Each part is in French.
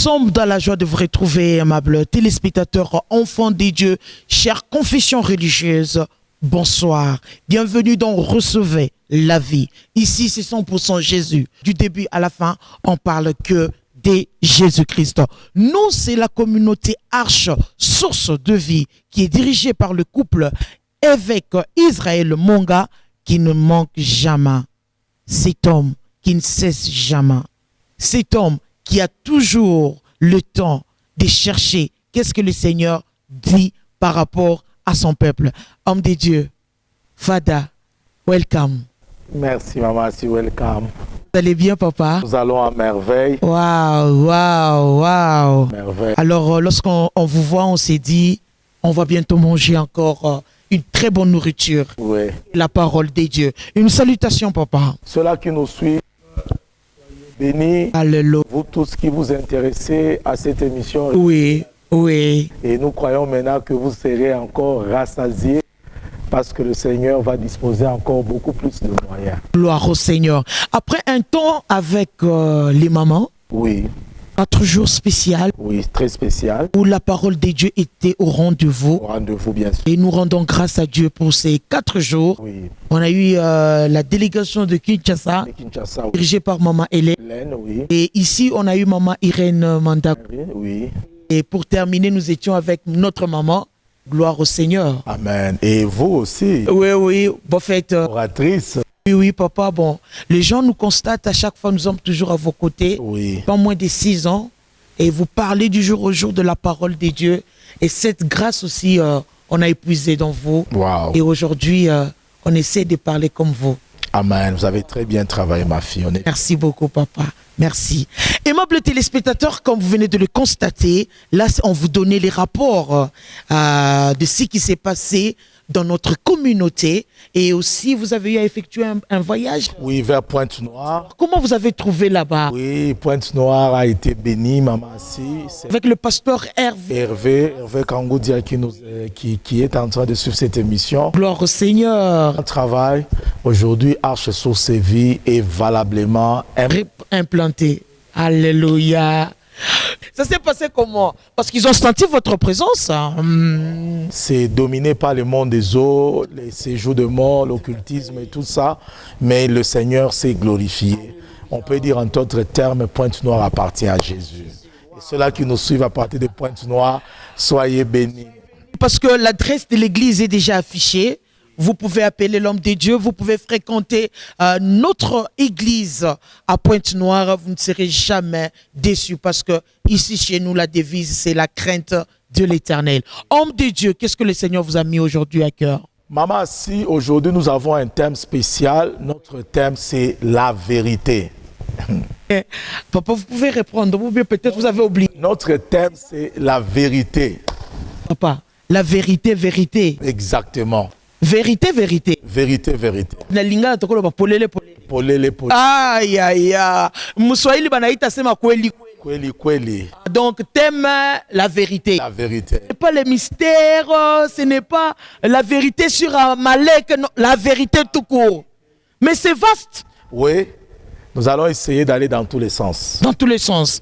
sommes dans la joie de vous retrouver, aimables téléspectateurs, enfants des dieux, chères confessions religieuses. Bonsoir, bienvenue dans Recevez la vie. Ici, c'est 100% Jésus. Du début à la fin, on parle que de Jésus-Christ. Nous, c'est la communauté Arche, source de vie, qui est dirigée par le couple évêque Israël Monga, qui ne manque jamais. Cet homme qui ne cesse jamais. Cet homme qui a toujours le temps de chercher qu'est-ce que le Seigneur dit par rapport à son peuple. Homme de Dieu, Fada, welcome. Merci maman, si welcome. Vous allez bien, papa? Nous allons à merveille. Waouh, waouh, waouh. Merveille. Alors, lorsqu'on vous voit, on s'est dit, on va bientôt manger encore une très bonne nourriture. Oui. La parole de Dieu. Une salutation, papa. Ceux-là qui nous suivent, bénis. Alléluia. Vous tous qui vous intéressez à cette émission. Oui, oui. Et nous croyons maintenant que vous serez encore rassasiés parce que le Seigneur va disposer encore beaucoup plus de moyens. Gloire au Seigneur. Après un temps avec les mamans, Oui. 4 jours spécial, Oui, très spécial. où la parole de Dieu était au rendez-vous. Rendez-vous, bien sûr. Et nous rendons grâce à Dieu pour ces 4 jours. Oui. On a eu la délégation de Kinshasa, Et Kinshasa, oui. dirigée par Maman Hélène. Hélène, oui. Et ici, on a eu Maman Irène Manda. Oui. Et pour terminer, nous étions avec notre maman. Gloire au Seigneur. Amen. Et vous aussi, Oui, oui, bon fait. oratrice. Oui, oui, papa. Bon, les gens nous constatent à chaque fois, nous sommes toujours à vos côtés. Oui. Pas moins de 6 ans. Et vous parlez du jour au jour de la parole de Dieu. Et cette grâce aussi, on a épuisé dans vous. Wow. Et aujourd'hui, on essaie de parler comme vous. Amen. Vous avez très bien travaillé, ma fille. On est... Merci beaucoup, papa. Merci. Aimables téléspectateurs, comme vous venez de le constater, là, on vous donnait les rapports de ce qui s'est passé dans notre communauté. Et aussi, vous avez eu à effectuer un voyage. Oui, vers Pointe-Noire. Comment vous avez trouvé là-bas? Oui, Pointe-Noire a été bénie, maman. C'est Avec le pasteur Hervé. Hervé Kangoudia qui est en train de suivre cette émission. Gloire au Seigneur. Un travail. Aujourd'hui, Arche Source et Vie est valablement Implanté. Alléluia. Ça s'est passé comment? Parce qu'ils ont senti votre présence. C'est dominé par le monde des eaux, les séjours de mort, l'occultisme et tout ça. Mais le Seigneur s'est glorifié. On peut dire en d'autres termes, Pointe-Noire appartient à Jésus. Et ceux-là qui nous suivent à partir de Pointe-Noire, soyez bénis. Parce que l'adresse de l'église est déjà affichée. Vous pouvez appeler l'homme de Dieu, vous pouvez fréquenter notre église à Pointe-Noire. Vous ne serez jamais déçus parce que ici chez nous, la devise, c'est la crainte de l'Éternel. Homme de Dieu, qu'est-ce que le Seigneur vous a mis aujourd'hui à cœur? Maman, si aujourd'hui nous avons un thème spécial, notre thème c'est la vérité. Papa, vous pouvez répondre, ou bien peut-être vous avez oublié. Notre thème c'est la vérité. Papa, la vérité, vérité. Exactement. Vérité, vérité. Vérité, vérité. Na lingala tokolo ba polele polele. Polele, polele. Aïe, aïe, aïe. Mswahili banaita sema kweli. Kweli, kweli. Donc, thème la vérité. La vérité. Ce n'est pas les mystères, ce n'est pas la vérité sur Amalek, non, la vérité tout court. Mais c'est vaste. Oui, nous allons essayer d'aller dans tous les sens. Dans tous les sens.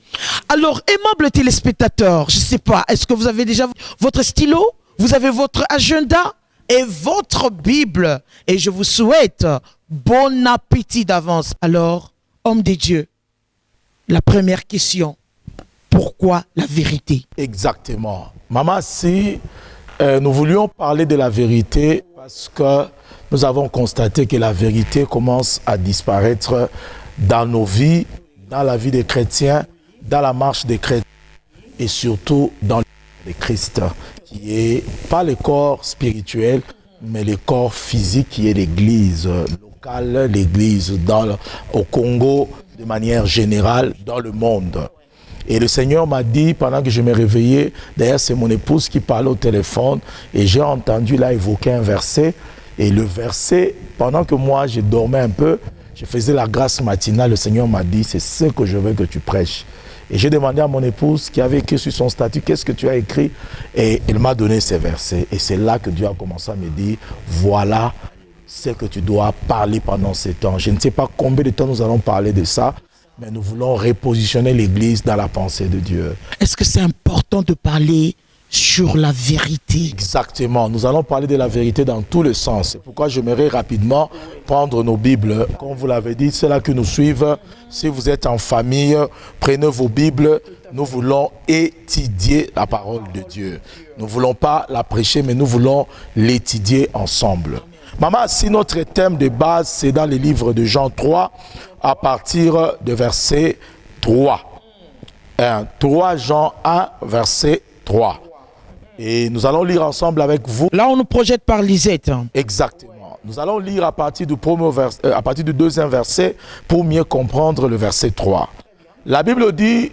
Alors, aimables téléspectateurs, je ne sais pas, est-ce que vous avez déjà votre stylo? Vous avez votre agenda et votre Bible? Et je vous souhaite bon appétit d'avance. Alors, homme de Dieu, la première question, pourquoi la vérité? Exactement. Maman, si nous voulions parler de la vérité, parce que nous avons constaté que la vérité commence à disparaître dans nos vies, dans la vie des chrétiens, dans la marche des chrétiens et surtout dans le corps de Christ, qui est pas le corps spirituel, mais le corps physique qui est l'église locale, l'église au Congo, de manière générale, dans le monde. Et le Seigneur m'a dit, pendant que je me réveillais, d'ailleurs c'est mon épouse qui parlait au téléphone, et j'ai entendu là évoquer un verset, et le verset, pendant que moi je dormais un peu, je faisais la grâce matinale, le Seigneur m'a dit, c'est ce que je veux que tu prêches. Et j'ai demandé à mon épouse qui avait écrit sur son statut, qu'est-ce que tu as écrit? Et elle m'a donné ces versets. Et c'est là que Dieu a commencé à me dire, voilà ce que tu dois parler pendant ce temps. Je ne sais pas combien de temps nous allons parler de ça, mais nous voulons repositionner l'Église dans la pensée de Dieu. Est-ce que c'est important de parler sur la vérité? Exactement. Nous allons parler de la vérité dans tous les sens. C'est pourquoi j'aimerais rapidement prendre nos Bibles. Comme vous l'avez dit, ceux-là qui nous suivent, si vous êtes en famille, prenez vos Bibles. Nous voulons étudier la parole de Dieu. Nous ne voulons pas la prêcher, mais nous voulons l'étudier ensemble. Maman, si notre thème de base, c'est dans les livres de Jean 3, à partir de verset 3. 3 Jean 1, verset 3. Et nous allons lire ensemble avec vous. Là, on nous projette par Lisette. Exactement. Nous allons lire à partir du deuxième verset pour mieux comprendre le verset 3. La Bible dit,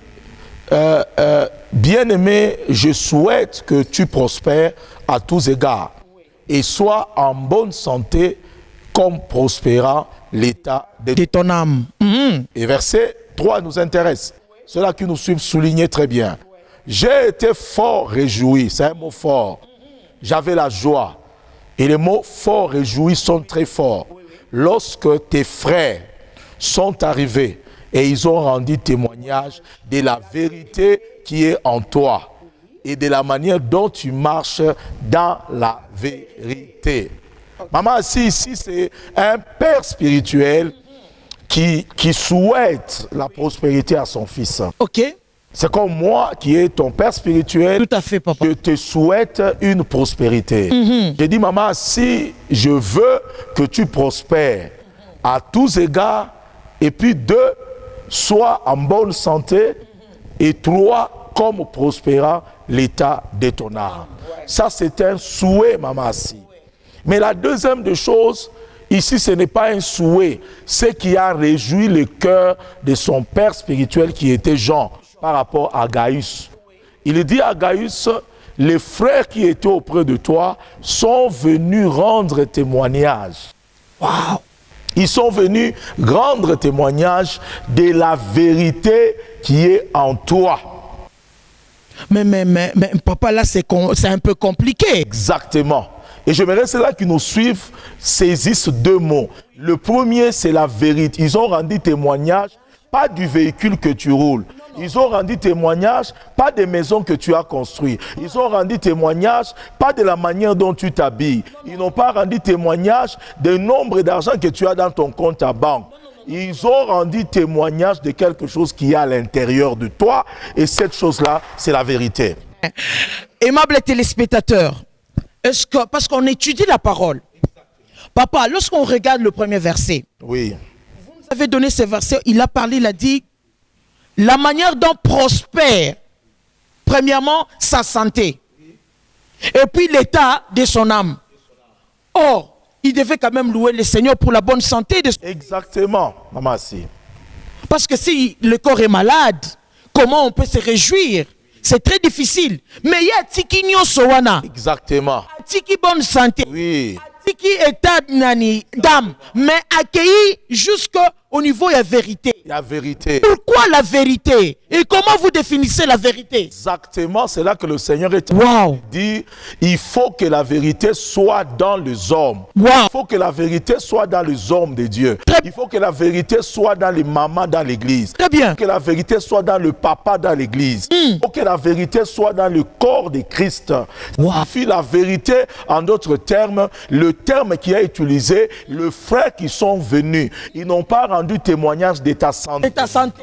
bien-aimé, je souhaite que tu prospères à tous égards et sois en bonne santé comme prospérant l'état de ton âme. Et verset 3 nous intéresse. Ceux-là qui nous suivent soulignez très bien. J'ai été fort réjoui, c'est un mot fort. J'avais la joie. Et les mots fort réjoui sont très forts. Lorsque tes frères sont arrivés et ils ont rendu témoignage de la vérité qui est en toi et de la manière dont tu marches dans la vérité. Maman, ici c'est un père spirituel qui souhaite la prospérité à son fils. Ok. C'est comme moi qui est ton père spirituel. Tout à fait, papa. Je te souhaite une prospérité. J'ai dit, maman, si je veux que tu prospères à tous égards, et puis 2, sois en bonne santé, et 3, comme prospérant l'état de ton âme. Ça, c'est un souhait, maman. Mais la deuxième des choses, ici, ce n'est pas un souhait. C'est qui a réjoui le cœur de son père spirituel qui était Jean par rapport à Gaius. Il dit à Gaius, les frères qui étaient auprès de toi sont venus rendre témoignage. Wow. Ils sont venus rendre témoignage de la vérité qui est en toi. Mais papa, là, c'est un peu compliqué. Exactement. Et j'aimerais ceux-là qui nous suivent saisissent 2 mots. Le premier, c'est la vérité. Ils ont rendu témoignage, pas du véhicule que tu roules. Ils ont rendu témoignage, pas des maisons que tu as construites. Ils ont rendu témoignage, pas de la manière dont tu t'habilles. Ils n'ont pas rendu témoignage du nombre d'argent que tu as dans ton compte à banque. Ils ont rendu témoignage de quelque chose qui est à l'intérieur de toi. Et cette chose-là, c'est la vérité. Aimables téléspectateurs, parce qu'on étudie la parole. Papa, lorsqu'on regarde le premier verset, oui. Vous nous avez donné ce verset, il a parlé, il a dit, la manière dont prospère, premièrement, sa santé, et puis l'état de son âme. Or, il devait quand même louer le Seigneur pour la bonne santé de son âme. Exactement, maman. Parce que si le corps est malade, comment on peut se réjouir? C'est très difficile. Mais il y a tiki sowana. Exactement. Tiki bonne santé. Oui. Tiki état d'âme. Mais accueilli jusqu'au niveau de la vérité. La vérité. Pourquoi la vérité? Et comment vous définissez la vérité? Exactement, c'est là que le Seigneur est dit, il faut que la vérité soit dans les hommes. Wow. Il faut que la vérité soit dans les hommes de Dieu. Il faut que la vérité soit dans les mamans dans l'église. Très bien. Il faut que la vérité soit dans le papa dans l'église. Il faut que la vérité soit dans le corps de Christ. Wow. La vérité, en d'autres termes, le terme qui a utilisé, les frères qui sont venus, ils n'ont pas rendu témoignage de ta santé.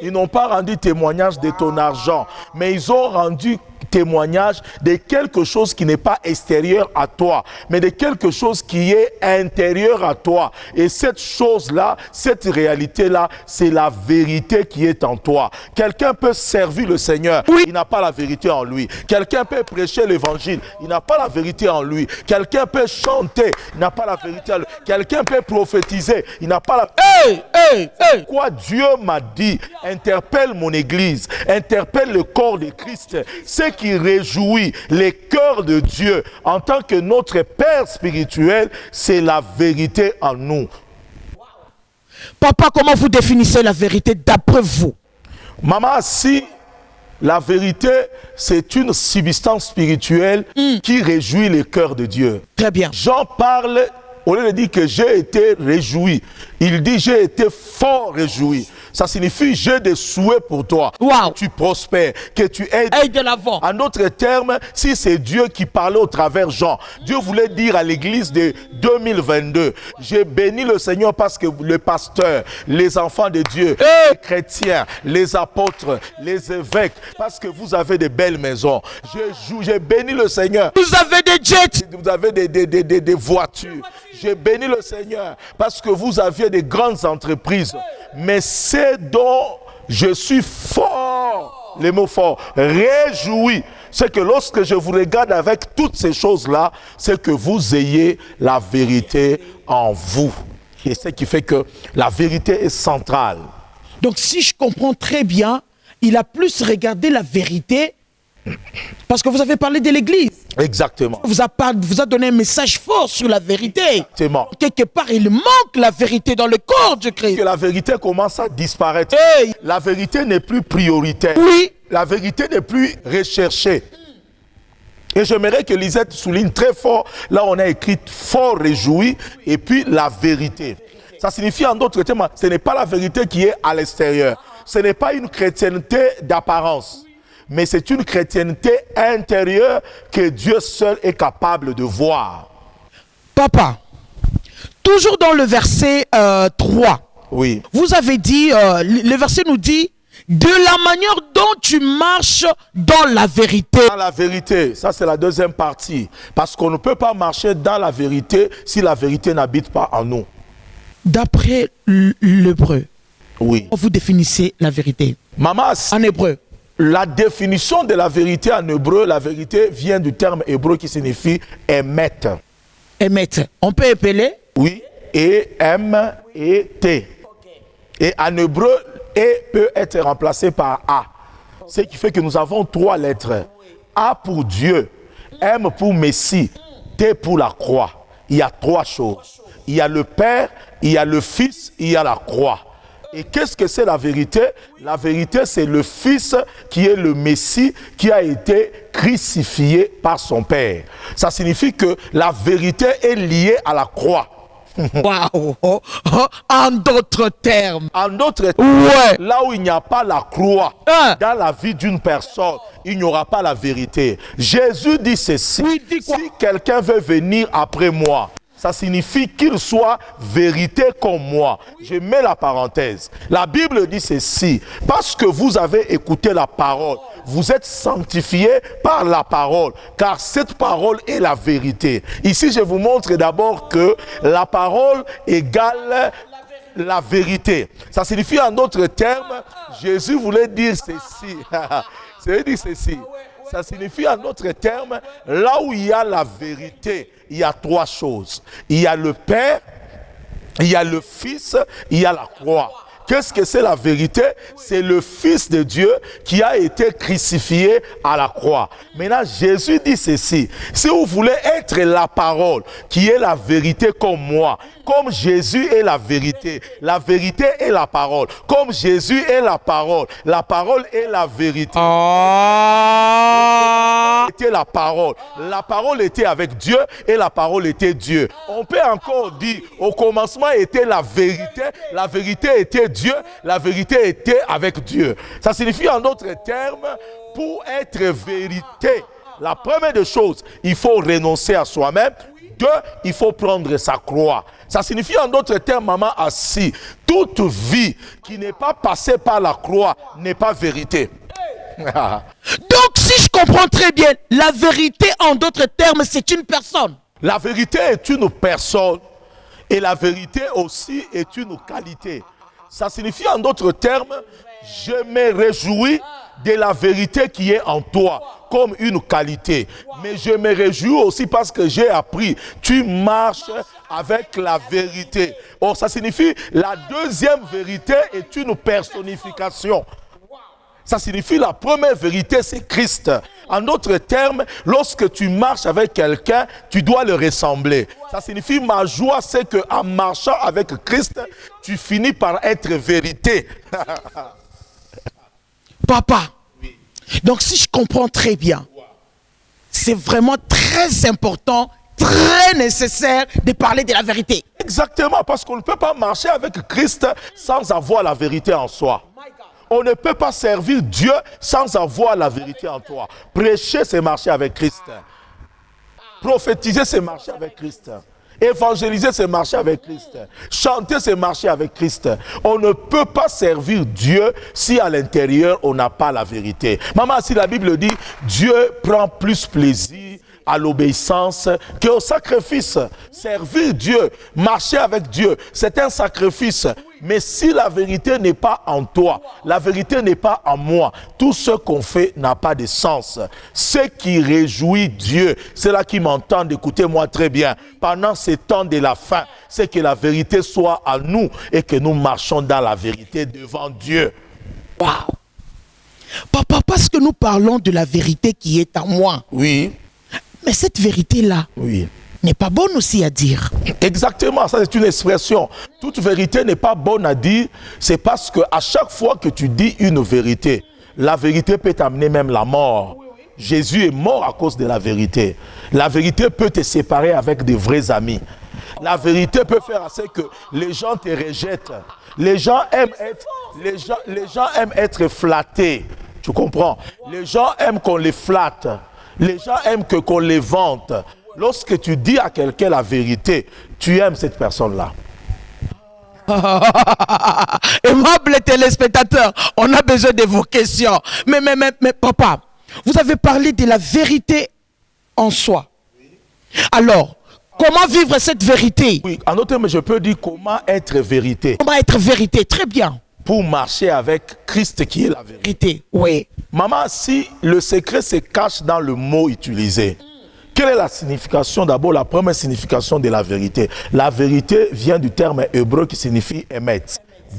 Ils n'ont pas rendu témoignage de ton argent, mais ils ont rendu témoignage de quelque chose qui n'est pas extérieur à toi, mais de quelque chose qui est intérieur à toi. Et cette chose-là, cette réalité-là, c'est la vérité qui est en toi. Quelqu'un peut servir le Seigneur, il n'a pas la vérité en lui. Quelqu'un peut prêcher l'évangile, il n'a pas la vérité en lui. Quelqu'un peut chanter, il n'a pas la vérité en lui. Quelqu'un peut prophétiser, il n'a pas la... Quoi Dieu m'a dit, interpelle mon église, interpelle le corps de Christ, c'est qui réjouit les cœurs de Dieu en tant que notre Père spirituel, c'est la vérité en nous. Papa, comment vous définissez la vérité d'après vous? Maman, si la vérité, c'est une substance spirituelle qui réjouit les cœurs de Dieu. Très bien. Jean parle, au lieu de dire que j'ai été réjoui, il dit j'ai été fort réjoui. Ça signifie j'ai des souhaits pour toi. Wow. Que tu prospères, que tu aides. Aide de l'avant. En d'autres termes, si c'est Dieu qui parlait au travers Jean, Dieu voulait dire à l'église de 2022, j'ai béni le Seigneur parce que le pasteur, les enfants de Dieu, les chrétiens, les apôtres, les évêques, parce que vous avez de belles maisons. J'ai béni le Seigneur. Vous avez des jets. Vous avez des voitures. J'ai béni le Seigneur parce que vous aviez des grandes entreprises. Mais c'est dont je suis fort, les mots forts, réjoui, c'est que lorsque je vous regarde avec toutes ces choses-là, c'est que vous ayez la vérité en vous. Et c'est ce qui fait que la vérité est centrale. Donc si je comprends très bien, il a plus regardé la vérité parce que vous avez parlé de l'église. Exactement. Vous a donné un message fort sur la vérité. Exactement. Quelque part, il manque la vérité dans le corps de Christ. Que la vérité commence à disparaître. Hey. La vérité n'est plus prioritaire. Oui. La vérité n'est plus recherchée. Et j'aimerais que Lisette souligne très fort, là on a écrit fort réjoui, et puis la vérité. Ça signifie en d'autres termes, ce n'est pas la vérité qui est à l'extérieur. Ce n'est pas une chrétienté d'apparence. Mais c'est une chrétienté intérieure que Dieu seul est capable de voir. Papa, toujours dans le verset 3, Oui. vous avez dit, le verset nous dit, de la manière dont tu marches dans la vérité. Dans la vérité, ça c'est la deuxième partie. Parce qu'on ne peut pas marcher dans la vérité si la vérité n'habite pas en nous. D'après l'hébreu, Oui. vous définissez la vérité. Maman, En hébreu. la définition de la vérité en hébreu, la vérité vient du terme hébreu qui signifie émettre. Émettre. On peut épeler. Oui, E-M-E-T. Et en hébreu, E peut être remplacé par A. Ce qui fait que nous avons 3 lettres. A pour Dieu, M pour Messie, T pour la croix. Il y a 3 choses. Il y a le Père, il y a le Fils, il y a la croix. Et qu'est-ce que c'est la vérité? La vérité, c'est le Fils qui est le Messie qui a été crucifié par son Père. Ça signifie que la vérité est liée à la croix. Waouh! En d'autres termes. En d'autres termes, Ouais. là où il n'y a pas la croix Hein? dans la vie d'une personne, il n'y aura pas la vérité. Jésus dit ceci. Oui, dit quoi? Si quelqu'un veut venir après moi, ça signifie qu'il soit vérité comme moi. Je mets la parenthèse. La Bible dit ceci. Parce que vous avez écouté la parole, vous êtes sanctifiés par la parole, car cette parole est la vérité. Ici, je vous montre d'abord que la parole égale la vérité. Ça signifie en d'autres termes, Jésus voulait dire ceci. C'est dire ceci. Ça signifie en d'autres termes, là où il y a la vérité, il y a 3 choses. Il y a le Père, il y a le Fils, il y a la croix. Qu'est-ce que c'est la vérité? C'est le Fils de Dieu qui a été crucifié à la croix. Maintenant, Jésus dit ceci. Si vous voulez être la parole, qui est la vérité comme moi, comme Jésus est la vérité est la parole. Comme Jésus est la parole est la vérité. Était la parole. La parole était avec Dieu et la parole était Dieu. On peut encore dire, au commencement était la vérité était Dieu, la vérité était avec Dieu. Ça signifie en d'autres termes, pour être vérité, la première des choses, il faut renoncer à soi-même. 2, il faut prendre sa croix. Ça signifie en d'autres termes, maman assis, toute vie qui n'est pas passée par la croix n'est pas vérité. Donc, si je comprends très bien, la vérité, en d'autres termes, c'est une personne. La vérité est une personne et la vérité aussi est une qualité. Ça signifie en d'autres termes, je me réjouis de la vérité qui est en toi comme une qualité. Mais je me réjouis aussi parce que j'ai appris, tu marches avec la vérité. Or, ça signifie la deuxième vérité est une personnification. Ça signifie la première vérité, c'est Christ. En d'autres termes, lorsque tu marches avec quelqu'un, tu dois le ressembler. Ça signifie ma joie, c'est qu'en marchant avec Christ, tu finis par être vérité. Papa, donc si je comprends très bien, c'est vraiment très important, très nécessaire de parler de la vérité. Exactement, parce qu'on ne peut pas marcher avec Christ sans avoir la vérité en soi. On ne peut pas servir Dieu sans avoir la vérité en toi. Prêcher, c'est marcher avec Christ. Prophétiser, c'est marcher avec Christ. Évangéliser, c'est marcher avec Christ. Chanter, c'est marcher avec Christ. On ne peut pas servir Dieu si à l'intérieur, on n'a pas la vérité. Maman, si la Bible dit, Dieu prend plus plaisir à l'obéissance qu'au sacrifice. Servir Dieu, marcher avec Dieu, c'est un sacrifice. Mais si la vérité n'est pas en toi, la vérité n'est pas en moi, tout ce qu'on fait n'a pas de sens. Ce qui réjouit Dieu, c'est là qui m'entendent, écoutez-moi très bien, pendant ces temps de la fin, c'est que la vérité soit à nous et que nous marchons dans la vérité devant Dieu. Wow. Papa, parce que nous parlons de la vérité qui est en moi. Oui. Mais cette vérité-là, Oui. n'est pas bonne aussi à dire. Exactement, ça c'est une expression. Toute vérité n'est pas bonne à dire, c'est parce que à chaque fois que tu dis une vérité, la vérité peut t'amener même la mort. Jésus est mort à cause de la vérité. La vérité peut te séparer avec des vrais amis. La vérité peut faire à ce que les gens te rejettent. Les gens aiment être flattés. Tu comprends? Les gens aiment qu'on les flatte. Les gens aiment qu'on les vante. Lorsque tu dis à quelqu'un la vérité, tu aimes cette personne-là. Aimables téléspectateurs, on a besoin de vos questions. Mais papa, vous avez parlé de la vérité en soi. Alors, comment vivre cette vérité? Oui, en d'autres termes, je peux dire comment être vérité. Comment être vérité? Très bien. Pour marcher avec Christ qui est la vérité. Oui. Maman, si le secret se cache dans le mot utilisé, quelle est la signification? D'abord, la première signification de la vérité. La vérité vient du terme hébreu qui signifie émet.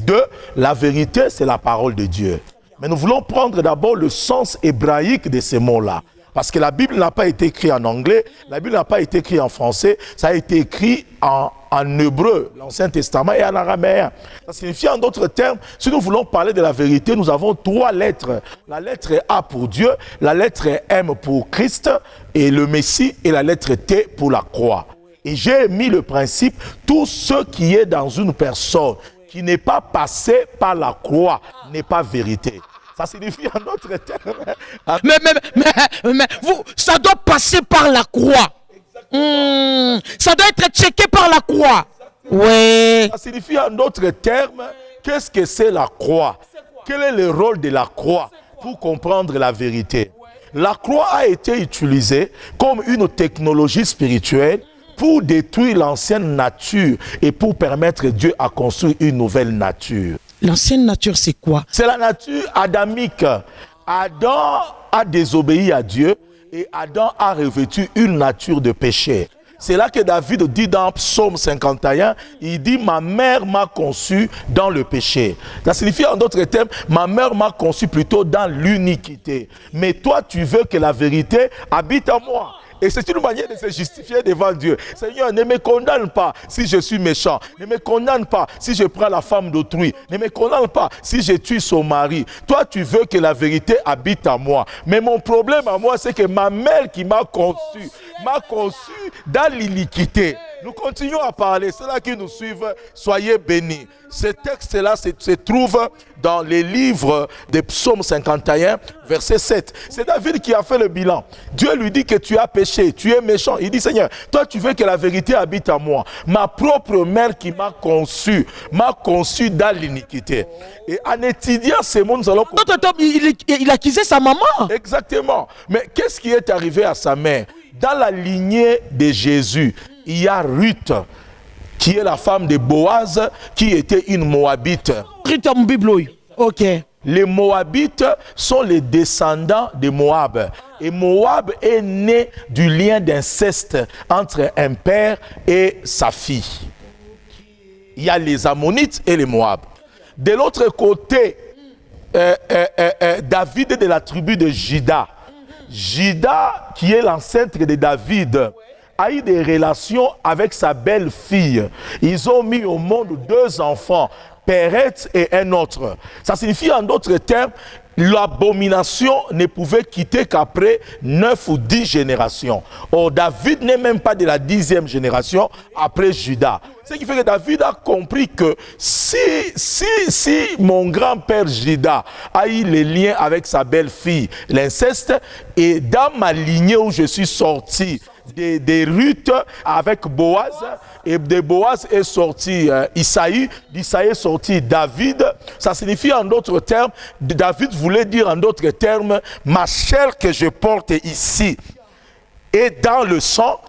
Deux, la vérité, c'est la parole de Dieu. Mais nous voulons prendre d'abord le sens hébraïque de ces mots-là. Parce que la Bible n'a pas été écrite en anglais, la Bible n'a pas été écrite en français, ça a été écrit en hébreu, l'Ancien Testament, et en araméen. Ça signifie en d'autres termes, si nous voulons parler de la vérité, nous avons trois lettres. La lettre A pour Dieu, la lettre M pour Christ et le Messie, et la lettre T pour la croix. Et j'ai mis le principe, tout ce qui est dans une personne qui n'est pas passé par la croix n'est pas vérité. Ça signifie en d'autres termes. Mais vous, ça doit passer par la croix. Ça doit être checké par la croix. Oui. Ça signifie en d'autres termes, qu'est-ce que c'est la croix? Quel est le rôle de la croix pour comprendre la vérité? La croix a été utilisée comme une technologie spirituelle pour détruire l'ancienne nature et pour permettre Dieu à construire une nouvelle nature. L'ancienne nature, c'est quoi? C'est la nature adamique. Adam a désobéi à Dieu et Adam a revêtu une nature de péché. C'est là que David dit dans Psaume 51, il dit « Ma mère m'a conçu dans le péché ». Ça signifie en d'autres termes, ma mère m'a conçu plutôt dans l'iniquité. Mais toi, tu veux que la vérité habite en moi. Et c'est une manière de se justifier devant Dieu. Seigneur, ne me condamne pas si je suis méchant. Ne me condamne pas si je prends la femme d'autrui. Ne me condamne pas si je tue son mari. Toi, tu veux que la vérité habite en moi. Mais mon problème à moi, c'est que ma mère qui m'a conçu dans l'iniquité. Nous continuons à parler. Ceux-là qui nous suivent, soyez bénis. Ce texte-là se trouve dans les livres de Psaume 51, verset 7. C'est David qui a fait le bilan. Dieu lui dit que tu as péché, tu es méchant. Il dit, Seigneur, toi tu veux que la vérité habite en moi. Ma propre mère qui m'a conçu dans l'iniquité. Et en étudiant ces mots, nous allons... Il accusait sa maman. Exactement. Mais qu'est-ce qui est arrivé à sa mère? Dans la lignée de Jésus, il y a Ruth, qui est la femme de Boaz, qui était une Moabite. Ok. Les Moabites sont les descendants de Moab. Et Moab est né du lien d'inceste entre un père et sa fille. Il y a les Ammonites et les Moab. De l'autre côté, David est de la tribu de Juda. Juda, qui est l'ancêtre de David, a eu des relations avec sa belle-fille. Ils ont mis au monde 2 enfants. Péretz est un autre. Ça signifie en d'autres termes, l'abomination ne pouvait quitter qu'après 9 ou 10 générations. Or, David n'est même pas de la 10e génération après Judas. Ce qui fait que David a compris que si mon grand-père Judas a eu les liens avec sa belle-fille, l'inceste, et dans ma lignée où je suis sorti, des Ruth avec Boaz, et de Boaz est sorti Isaïe, d'Isaïe est sorti David. Ça signifie en d'autres termes, David voulait dire en d'autres termes, ma chair que je porte ici est dans le sang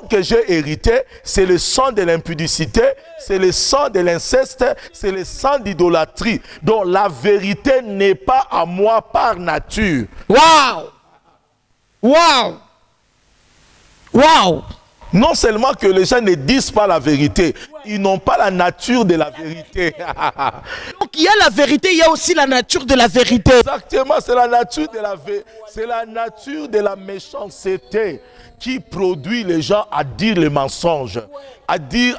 que j'ai hérité, c'est le sang de l'impudicité, c'est le sang de l'inceste, c'est le sang d'idolâtrie. Donc la vérité n'est pas à moi par nature. Waouh! Waouh! Waouh! Non seulement que les gens ne disent pas la vérité, ils n'ont pas la nature de la vérité. Donc il y a la vérité, il y a aussi la nature de la vérité. Exactement, c'est la nature de la méchanceté qui produit les gens à dire le mensonge, à dire,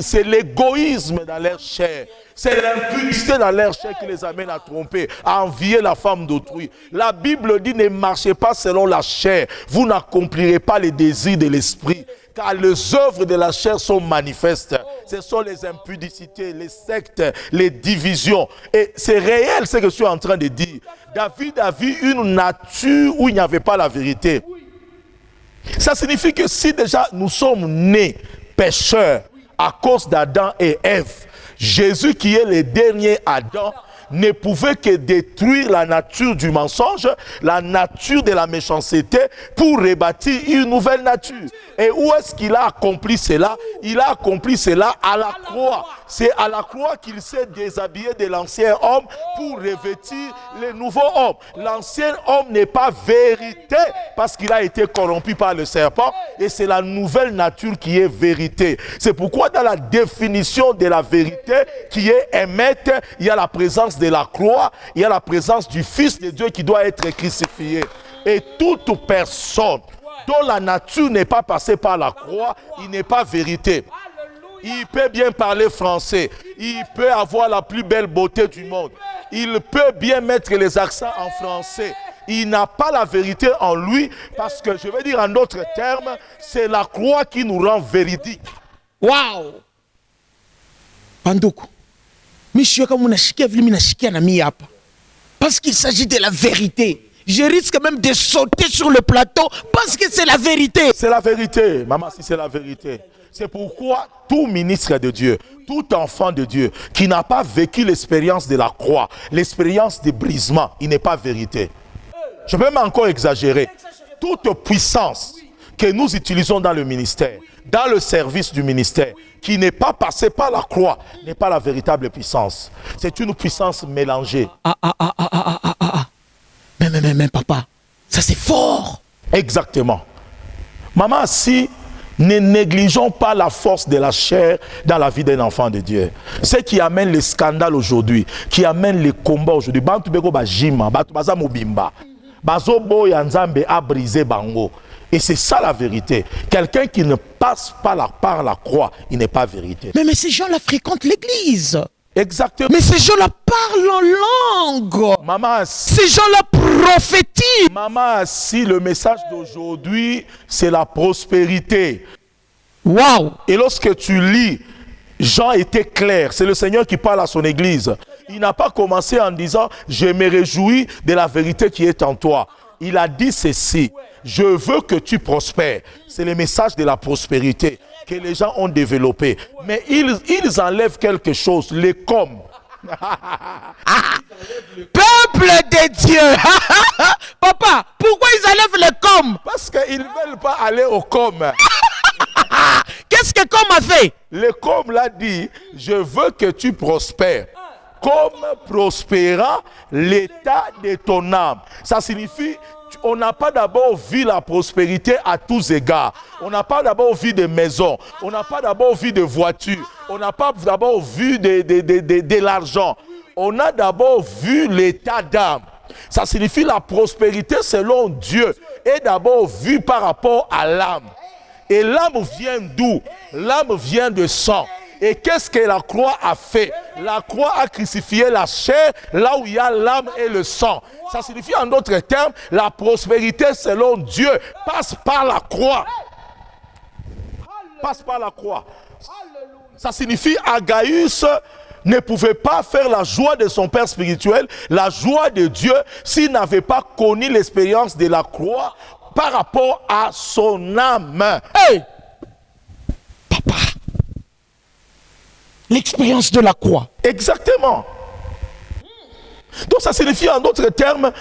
c'est l'égoïsme dans leur chair. C'est l'impudicité dans leur chair qui les amène à tromper, à envier la femme d'autrui. La Bible dit, ne marchez pas selon la chair. Vous n'accomplirez pas les désirs de l'esprit. Car les œuvres de la chair sont manifestes. Ce sont les impudicités, les sectes, les divisions. Et c'est réel ce que je suis en train de dire. David a vu une nature où il n'y avait pas la vérité. Ça signifie que si déjà nous sommes nés pécheurs à cause d'Adam et Ève, Jésus qui est le dernier Adam ne pouvait que détruire la nature du mensonge, la nature de la méchanceté pour rebâtir une nouvelle nature. Et où est-ce qu'il a accompli cela? Il a accompli cela à la croix. C'est à la croix qu'il s'est déshabillé de l'ancien homme pour revêtir le nouveau homme. L'ancien homme n'est pas vérité parce qu'il a été corrompu par le serpent et c'est la nouvelle nature qui est vérité. C'est pourquoi dans la définition de la vérité qui est émette, il y a la présence de la croix, il y a la présence du Fils de Dieu qui doit être crucifié. Et toute personne dont la nature n'est pas passée par la croix, il n'est pas vérité. Il peut bien parler français, il peut avoir la plus belle beauté du monde, il peut bien mettre les accents en français. Il n'a pas la vérité en lui parce que, je vais dire en d'autres termes, c'est la croix qui nous rend véridique. Waouh! Panduku. Monsieur, comme on a chiqué, parce qu'il s'agit de la vérité. Je risque même de sauter sur le plateau parce que c'est la vérité. C'est la vérité, maman, si c'est la vérité. C'est pourquoi tout ministre de Dieu, tout enfant de Dieu qui n'a pas vécu l'expérience de la croix, l'expérience du brisement, il n'est pas vérité. Je peux même encore exagérer. Toute puissance que nous utilisons dans le ministère, dans le service du ministère, qui n'est pas passée par la croix, n'est pas la véritable puissance. C'est une puissance mélangée. Mais papa, ça c'est fort. Exactement. Maman, si ne négligeons pas la force de la chair dans la vie d'un enfant de Dieu. Ce qui amène les scandales aujourd'hui, qui amène les combats aujourd'hui. Et c'est ça la vérité. Quelqu'un qui ne passe pas par la croix, il n'est pas vérité. Mais ces gens-là fréquentent l'église. Exactement. Mais ces gens-là parlent en langue. Maman, ces gens-là prophétisent. Maman, si le message d'aujourd'hui, c'est la prospérité. Waouh! Et lorsque tu lis, Jean était clair. C'est le Seigneur qui parle à son église. Il n'a pas commencé en disant, je me réjouis de la vérité qui est en toi. Il a dit ceci, je veux que tu prospères. C'est le message de la prospérité que les gens ont développé. Mais ils enlèvent quelque chose, les comme. Peuple de Dieu. Papa, pourquoi ils enlèvent les comme? Parce qu'ils ne veulent pas aller au comme. Qu'est-ce que comme a fait? Le comme l'a dit, je veux que tu prospères. Comme prospérant l'état de ton âme. Ça signifie, on n'a pas d'abord vu la prospérité à tous égards. On n'a pas d'abord vu des maisons. On n'a pas d'abord vu des voitures. On n'a pas d'abord vu de l'argent. On a d'abord vu l'état d'âme. Ça signifie la prospérité selon Dieu est d'abord vue par rapport à l'âme. Et l'âme vient d'où? L'âme vient de sang. Et qu'est-ce que la croix a fait? La croix a crucifié la chair là où il y a l'âme et le sang. Ça signifie en d'autres termes, la prospérité selon Dieu passe par la croix. Passe par la croix. Ça signifie Agaius ne pouvait pas faire la joie de son père spirituel, la joie de Dieu, s'il n'avait pas connu l'expérience de la croix par rapport à son âme. Hey! Papa, l'expérience de la croix. Exactement. Donc ça signifie en d'autres termes,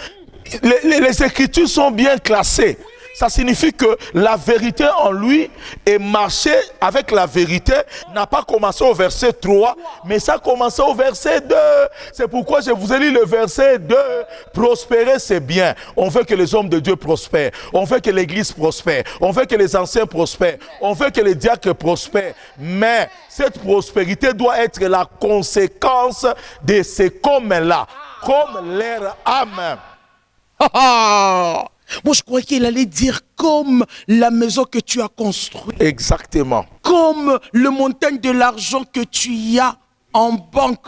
les Écritures sont bien classées. Ça signifie que la vérité en lui et marcher avec la vérité n'a pas commencé au verset 3, mais ça a commencé au verset 2. C'est pourquoi je vous ai lu le verset 2. Prospérer, c'est bien. On veut que les hommes de Dieu prospèrent. On veut que l'église prospère. On veut que les anciens prospèrent. On veut que les diacres prospèrent. Mais cette prospérité doit être la conséquence de ces communs-là, comme leur âme. Moi, je croyais qu'il allait dire comme la maison que tu as construite. Exactement. Comme le montagne de l'argent que tu y as en banque.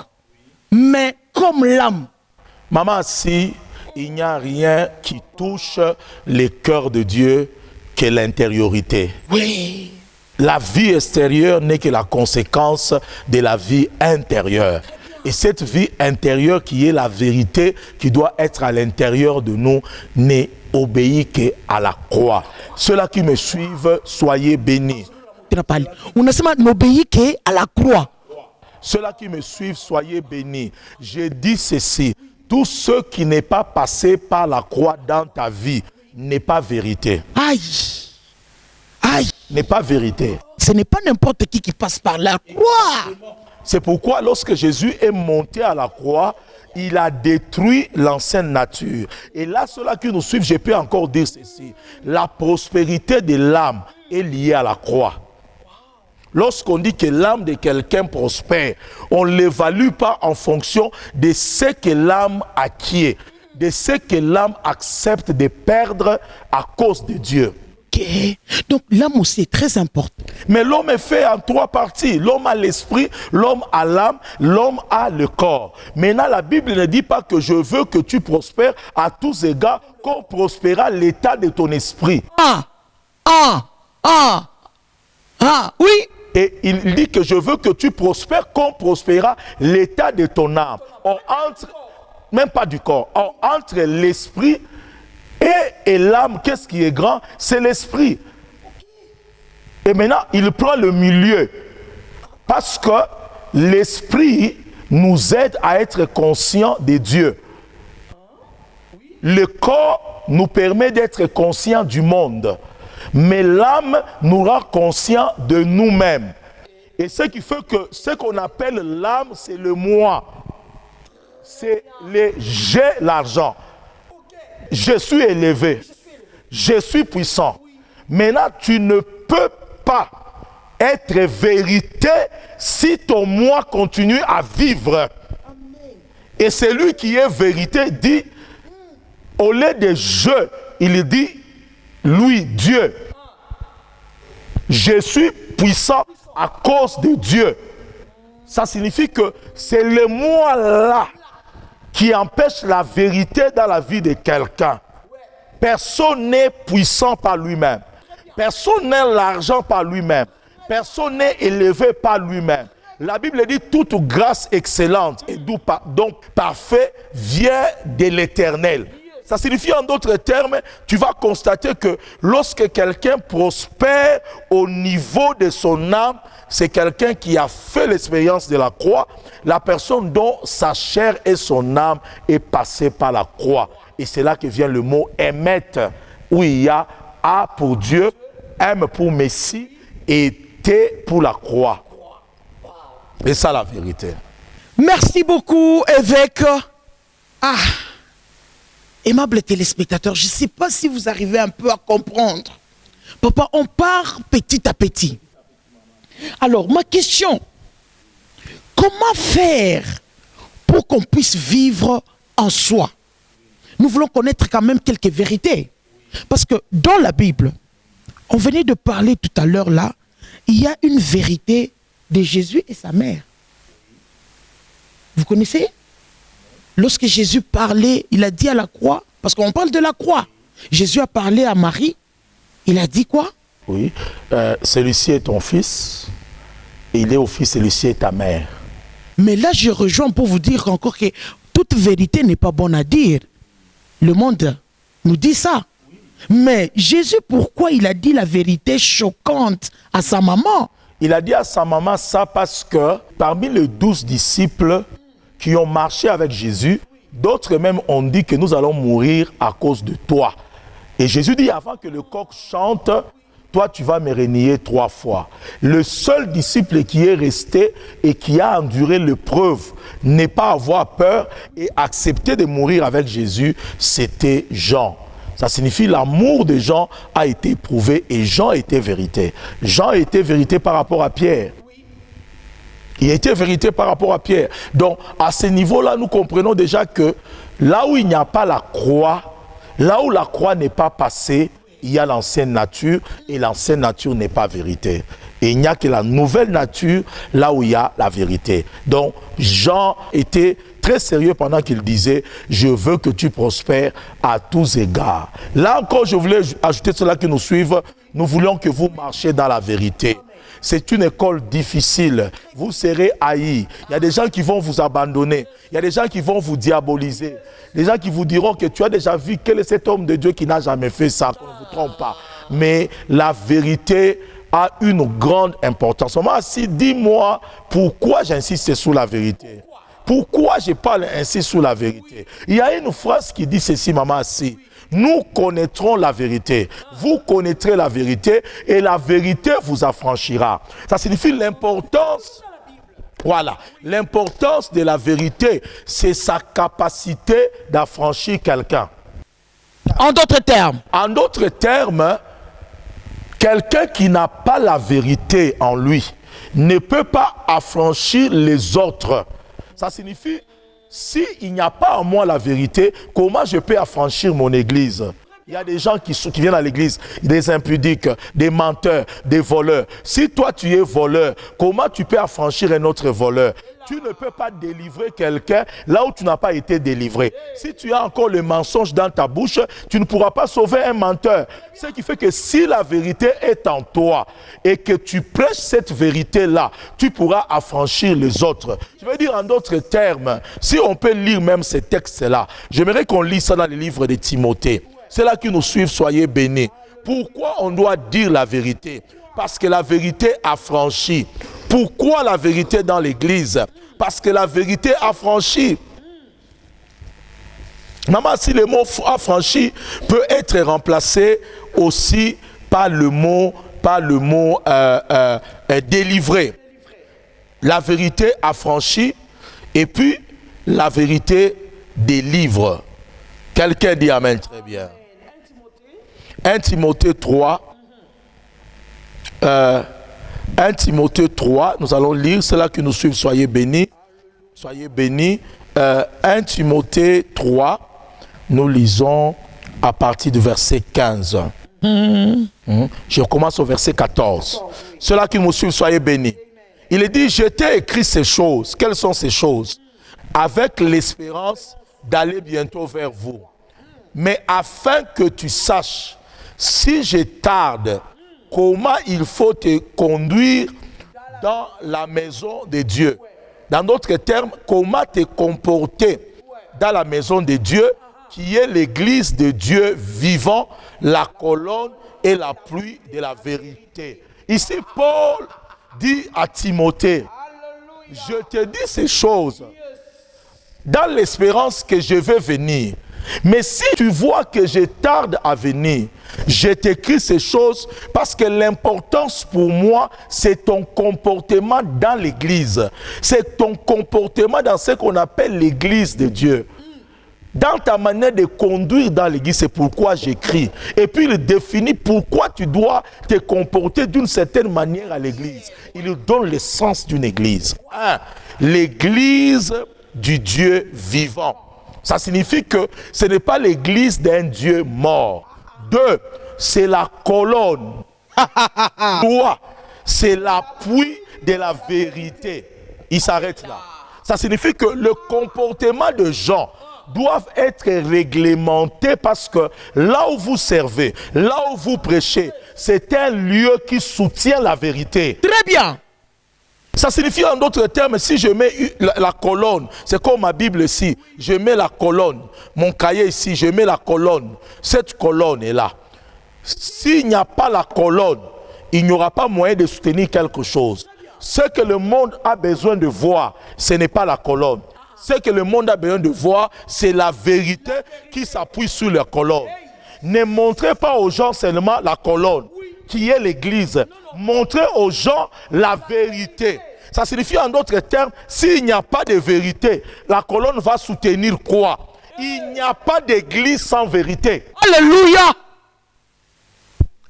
Mais comme l'âme. Maman, si il n'y a rien qui touche le cœur de Dieu que l'intériorité. Oui. La vie extérieure n'est que la conséquence de la vie intérieure. Et cette vie intérieure qui est la vérité, qui doit être à l'intérieur de nous, n'est obéit qu'à la croix. Ceux-là qui me suivent, soyez bénis. On a seulement n'obéit qu'à la croix. Ceux-là qui me suivent, soyez bénis. Je dis ceci, tout ce qui n'est pas passé par la croix dans ta vie n'est pas vérité. Aïe. Aïe. N'est pas vérité. Ce n'est pas n'importe qui passe par la croix. C'est pourquoi lorsque Jésus est monté à la croix, il a détruit l'ancienne nature. Et là, ceux-là qui nous suivent, je peux encore dire ceci. La prospérité de l'âme est liée à la croix. Lorsqu'on dit que l'âme de quelqu'un prospère, on ne l'évalue pas en fonction de ce que l'âme acquiert, de ce que l'âme accepte de perdre à cause de Dieu. Okay. Donc l'âme aussi est très importante. Mais l'homme est fait en trois parties. L'homme a l'esprit, l'homme a l'âme, l'homme a le corps. Maintenant, la Bible ne dit pas que je veux que tu prospères à tous égards, qu'on prospérera l'état de ton esprit. Oui. Et il dit que je veux que tu prospères, qu'on prospérera l'état de ton âme. Même pas du corps, entre l'esprit et l'âme, qu'est-ce qui est grand? C'est l'esprit. Et maintenant, il prend le milieu. Parce que l'esprit nous aide à être conscients de Dieu. Le corps nous permet d'être conscients du monde. Mais l'âme nous rend conscients de nous-mêmes. Et ce qui fait que ce qu'on appelle l'âme, c'est le moi. C'est j'ai l'argent. Je suis élevé, je suis puissant. Maintenant, tu ne peux pas être vérité si ton moi continue à vivre. Et celui qui est vérité dit, au lieu de je, il dit, lui, Dieu. Je suis puissant à cause de Dieu. Ça signifie que c'est le moi là qui empêche la vérité dans la vie de quelqu'un. Personne n'est puissant par lui-même. Personne n'est l'argent par lui-même. Personne n'est élevé par lui-même. La Bible dit toute grâce excellente et donc parfait vient de l'Éternel. Ça signifie en d'autres termes, tu vas constater que lorsque quelqu'un prospère au niveau de son âme, c'est quelqu'un qui a fait l'expérience de la croix, la personne dont sa chair et son âme est passée par la croix. Et c'est là que vient le mot émettre, où il y a A pour Dieu, M pour Messie et T pour la croix. Et ça la vérité. Merci beaucoup, évêque. Aimable téléspectateur, je ne sais pas si vous arrivez un peu à comprendre. Papa, on part petit à petit. Alors, ma question, comment faire pour qu'on puisse vivre en soi? Nous voulons connaître quand même quelques vérités. Parce que dans la Bible, on venait de parler tout à l'heure là, il y a une vérité de Jésus et sa mère. Vous connaissez? Lorsque Jésus parlait, il a dit à la croix, parce qu'on parle de la croix. Jésus a parlé à Marie, il a dit quoi? Oui, celui-ci est ton fils, et il est au fils, celui-ci est ta mère. Mais là, je rejoins pour vous dire encore que toute vérité n'est pas bonne à dire. Le monde nous dit ça. Mais Jésus, pourquoi il a dit la vérité choquante à sa maman? Il a dit à sa maman ça parce que parmi les 12 disciples qui ont marché avec Jésus, d'autres même ont dit que nous allons mourir à cause de toi. Et Jésus dit, avant que le coq chante, toi tu vas me renier 3 fois. Le seul disciple qui est resté et qui a enduré l'épreuve, n'est pas avoir peur et accepter de mourir avec Jésus, c'était Jean. Ça signifie l'amour de Jean a été éprouvé et Jean était vérité. Jean était vérité par rapport à Pierre. Il était vérité par rapport à Pierre. Donc, à ce niveau-là, nous comprenons déjà que là où il n'y a pas la croix, là où la croix n'est pas passée, il y a l'ancienne nature et l'ancienne nature n'est pas vérité. Et il n'y a que la nouvelle nature là où il y a la vérité. Donc, Jean était très sérieux pendant qu'il disait « Je veux que tu prospères à tous égards ». Là encore, je voulais ajouter cela que nous suivent. Nous voulons que vous marchiez dans la vérité. C'est une école difficile. Vous serez haïs. Il y a des gens qui vont vous abandonner. Il y a des gens qui vont vous diaboliser. Des gens qui vous diront que tu as déjà vu quel est cet homme de Dieu qui n'a jamais fait ça. Qu'on ne vous trompe pas. Mais la vérité a une grande importance. Si dis-moi pourquoi j'insiste sur la vérité. Pourquoi je parle ainsi sur la vérité? Il y a une phrase qui dit ceci, maman, assis. Nous connaîtrons la vérité. Vous connaîtrez la vérité et la vérité vous affranchira. Ça signifie l'importance. Voilà. L'importance de la vérité, c'est sa capacité d'affranchir quelqu'un. En d'autres termes. En d'autres termes, quelqu'un qui n'a pas la vérité en lui ne peut pas affranchir les autres. Ça signifie, s'il n'y a pas en moi la vérité, comment je peux affranchir mon église? Il y a des gens qui viennent à l'église, des impudiques, des menteurs, des voleurs. Si toi tu es voleur, comment tu peux affranchir un autre voleur? Tu ne peux pas délivrer quelqu'un là où tu n'as pas été délivré. Si tu as encore le mensonge dans ta bouche, tu ne pourras pas sauver un menteur. Ce qui fait que si la vérité est en toi et que tu prêches cette vérité-là, tu pourras affranchir les autres. Je veux dire en d'autres termes, si on peut lire même ces textes-là, j'aimerais qu'on lise ça dans les livres de Timothée. C'est là qui nous suivent, soyez bénis. Pourquoi on doit dire la vérité? Parce que la vérité affranchit. Pourquoi la vérité dans l'église? Parce que la vérité affranchit. Maman, si le mot affranchi peut être remplacé aussi par le mot délivré. La vérité affranchit et puis la vérité délivre. Quelqu'un dit amen, très bien. 1 Timothée 3. 1 Timothée 3, nous allons lire, c'est là que nous suivons, soyez bénis. Soyez bénis. 1 Timothée 3, nous lisons à partir du verset 15. Je commence au verset 14. Ceux-là qui nous suivent, soyez bénis. Il est dit, je t'ai écrit ces choses. Quelles sont ces choses? Avec l'espérance d'aller bientôt vers vous. Mais afin que tu saches, si je tarde, comment il faut te conduire dans la maison de Dieu. Dans d'autres termes, comment te comporter dans la maison de Dieu, qui est l'église de Dieu vivant, la colonne et la pluie de la vérité. Ici, Paul dit à Timothée, je te dis ces choses dans l'espérance que je vais venir. Mais si tu vois que je tarde à venir, je t'écris ces choses parce que l'importance pour moi, c'est ton comportement dans l'église. C'est ton comportement dans ce qu'on appelle l'église de Dieu. Dans ta manière de conduire dans l'église, c'est pourquoi j'écris. Et puis il définit pourquoi tu dois te comporter d'une certaine manière à l'église. Il donne le sens d'une église. 1. L'église du Dieu vivant. Ça signifie que ce n'est pas l'église d'un Dieu mort. 2. C'est la colonne. 3. c'est l'appui de la vérité. Il s'arrête là. Ça signifie que le comportement de gens doivent être réglementés parce que là où vous servez, là où vous prêchez, c'est un lieu qui soutient la vérité. Très bien. Ça signifie en d'autres termes, si je mets la colonne, c'est comme ma Bible ici, je mets la colonne, mon cahier ici, je mets la colonne, cette colonne est là. S'il n'y a pas la colonne, il n'y aura pas moyen de soutenir quelque chose. Ce que le monde a besoin de voir, ce n'est pas la colonne. Ce que le monde a besoin de voir, c'est la vérité qui s'appuie sur la colonne. Ne montrez pas aux gens seulement la colonne, qui est l'église. Montrez aux gens la vérité. Ça signifie en d'autres termes, s'il n'y a pas de vérité, la colonne va soutenir quoi? Il n'y a pas d'église sans vérité. Alléluia.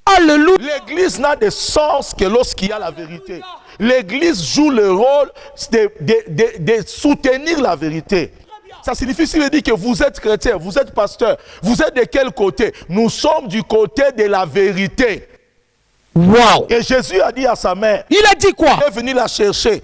Alléluia. L'église n'a de sens que lorsqu'il y a la vérité. L'église joue le rôle de soutenir la vérité. Ça signifie, s'il dit que vous êtes chrétien, vous êtes pasteur, vous êtes de quel côté? Nous sommes du côté de la vérité. Wow. Et Jésus a dit à sa mère, Il a dit quoi? il est venu la chercher.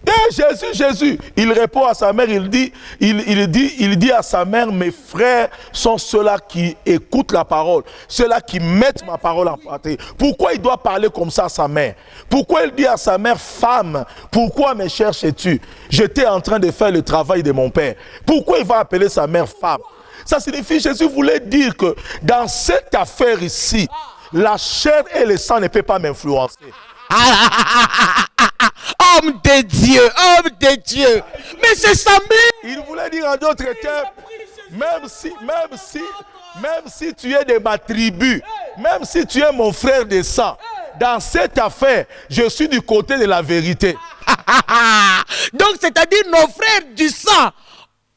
Et Jésus, il répond à sa mère, il dit à sa mère, mes frères sont ceux-là qui écoutent la parole, ceux-là qui mettent ma parole en pratique. Pourquoi il doit parler comme ça à sa mère? Pourquoi il dit à sa mère, femme, pourquoi me cherches-tu? J'étais en train de faire le travail de mon père. Pourquoi il va appeler sa mère femme? Ça signifie, Jésus voulait dire que dans cette affaire ici, la chair et le sang ne peuvent pas m'influencer. Homme de Dieu, homme de Dieu. Mais c'est sa mère. Il voulait dire en d'autres termes, même si tu es de ma tribu, même si tu es mon frère de sang, dans cette affaire, je suis du côté de la vérité. Donc, c'est-à-dire nos frères du sang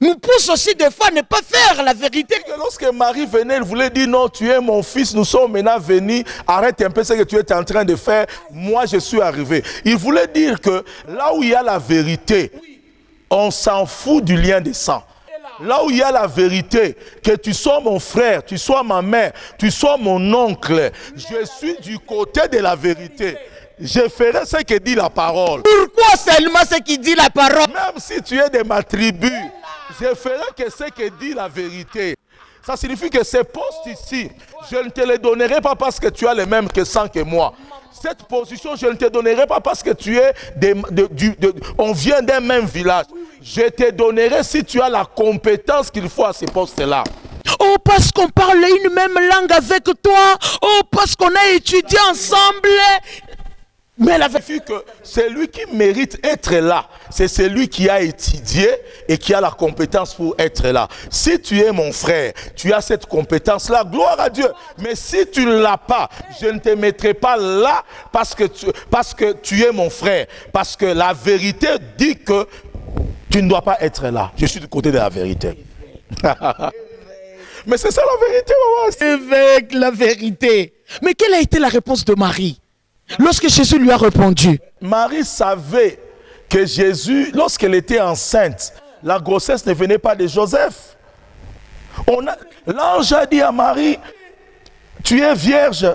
nous poussent aussi des fois à ne pas faire la vérité. Et lorsque Marie venait, elle voulait dire non, tu es mon fils, nous sommes maintenant venus, arrête un peu ce que tu es en train de faire, moi je suis arrivé. Il voulait dire que là où il y a la vérité, on s'en fout du lien de sang. Là où il y a la vérité, que tu sois mon frère, tu sois ma mère, tu sois mon oncle, je suis du côté de la vérité. Je ferai ce que dit la parole. Pourquoi seulement ce qui dit la parole? Même si tu es de ma tribu, je ferai que ce que dit la vérité. Ça signifie que ces postes ici, je ne te les donnerai pas parce que tu as les mêmes que sang que moi. Cette position, je ne te donnerai pas parce que tu es on vient d'un même village. Je te donnerai si tu as la compétence qu'il faut à ces postes-là. Oh, parce qu'on parle une même langue avec toi. Oh, parce qu'on a étudié ensemble. Mais la vérité, que celui qui mérite être là, c'est celui qui a étudié et qui a la compétence pour être là. Si tu es mon frère, tu as cette compétence-là, gloire à Dieu. Mais si tu ne l'as pas, je ne te mettrai pas là parce que tu es mon frère. Parce que la vérité dit que tu ne dois pas être là. Je suis du côté de la vérité. Mais c'est ça la vérité, maman. Avec la vérité. Mais quelle a été la réponse de Marie lorsque Jésus lui a répondu? Marie savait que Jésus, lorsqu'elle était enceinte, la grossesse ne venait pas de Joseph. L'ange a dit à Marie, tu es vierge,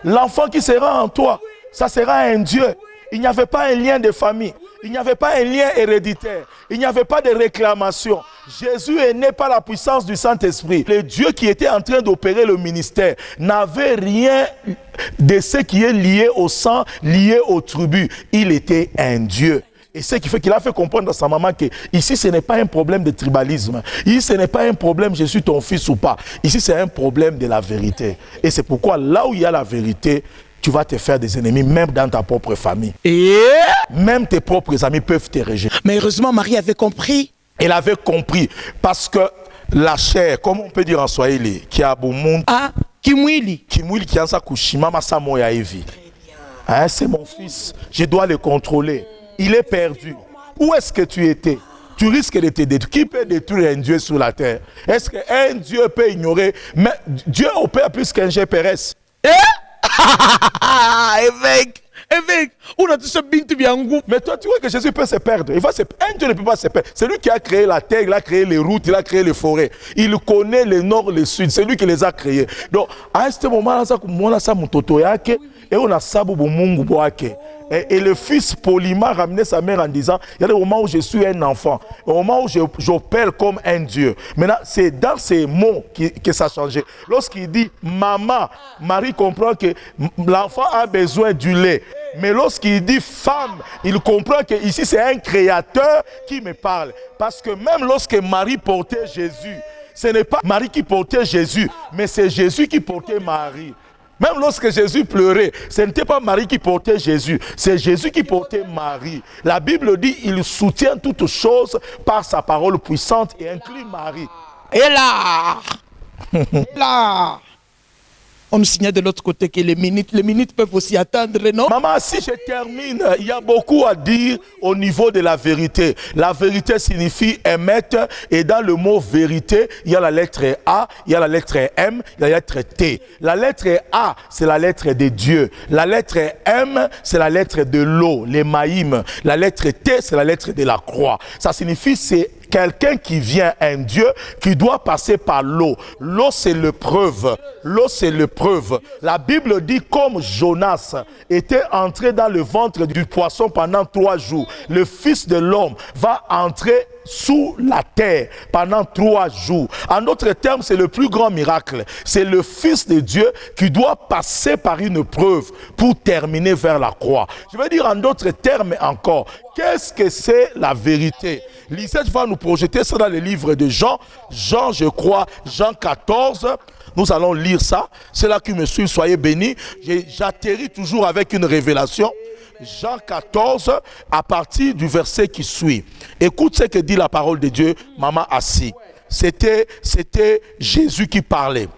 l'enfant qui sera en toi, ça sera un Dieu. Il n'y avait pas un lien de famille, il n'y avait pas un lien héréditaire, il n'y avait pas de réclamation. Jésus est né par la puissance du Saint-Esprit. Le Dieu qui était en train d'opérer le ministère n'avait rien de ce qui est lié au sang, lié aux tribus. Il était un Dieu. Et ce qui fait qu'il a fait comprendre à sa maman que ici ce n'est pas un problème de tribalisme. Ici ce n'est pas un problème je suis ton fils ou pas. Ici c'est un problème de la vérité. Et c'est pourquoi là où il y a la vérité, tu vas te faire des ennemis, même dans ta propre famille. Et même tes propres amis peuvent te rejeter. Mais heureusement, Marie avait compris. Elle avait compris. Parce que la chair, comme on peut dire en Swahili, qui a beau monde. Ah, Kimwili. Kimwili qui a sa kushima, ma samoya evi. Hein, c'est mon fils. Je dois le contrôler. Il est perdu. Où est-ce que tu étais? Tu risques de te détruire. Qui peut détruire un Dieu sur la terre? Est-ce qu'un Dieu peut ignorer? Mais Dieu opère plus qu'un GPS. Évêque, on a tout ce bintu bien goût. Mais toi, tu vois que Jésus peut se perdre. Un Dieu ne peut pas se perdre. C'est lui qui a créé la terre, il a créé les routes, il a créé les forêts. Il connaît le nord, le sud. C'est lui qui les a créés. Donc, à ce moment-là, on a sabu mungu boake. Et le fils poliment ramenait sa mère en disant, il y a des moments où je suis un enfant, au moment où j'opère comme un Dieu. Maintenant, c'est dans ces mots que ça a changé. Lorsqu'il dit maman, Marie comprend que l'enfant a besoin du lait. Mais lorsqu'il dit femme, il comprend que ici c'est un créateur qui me parle. Parce que même lorsque Marie portait Jésus, ce n'est pas Marie qui portait Jésus, mais c'est Jésus qui portait Marie. Même lorsque Jésus pleurait, ce n'était pas Marie qui portait Jésus, c'est Jésus qui portait Marie. La Bible dit il soutient toutes choses par sa parole puissante et inclut Marie. Et là, on nous signale de l'autre côté que les minutes peuvent aussi attendre, non? Maman, si je termine, il y a beaucoup à dire au niveau de la vérité. La vérité signifie émettre, et dans le mot vérité, il y a la lettre A, il y a la lettre M, il y a la lettre T. La lettre A, c'est la lettre de Dieu. La lettre M, c'est la lettre de l'eau, les maïm. La lettre T, c'est la lettre de la croix. Ça signifie c'est quelqu'un qui vient, un Dieu, qui doit passer par l'eau. L'eau, c'est l'épreuve. L'eau, c'est l'épreuve. La Bible dit comme Jonas était entré dans le ventre du poisson pendant 3 jours, le Fils de l'homme va entrer sous la terre pendant 3 jours. En d'autres termes, c'est le plus grand miracle. C'est le Fils de Dieu qui doit passer par une preuve pour terminer vers la croix. Je veux dire en d'autres termes encore, qu'est-ce que c'est la vérité? Lisette va nous projeter ça dans le livre de Jean. Jean, je crois, Jean 14. Nous allons lire ça. C'est là qui me suivent, soyez bénis. J'atterris toujours avec une révélation. Jean 14, à partir du verset qui suit. Écoute ce que dit la parole de Dieu, maman assis. C'était Jésus qui parlait.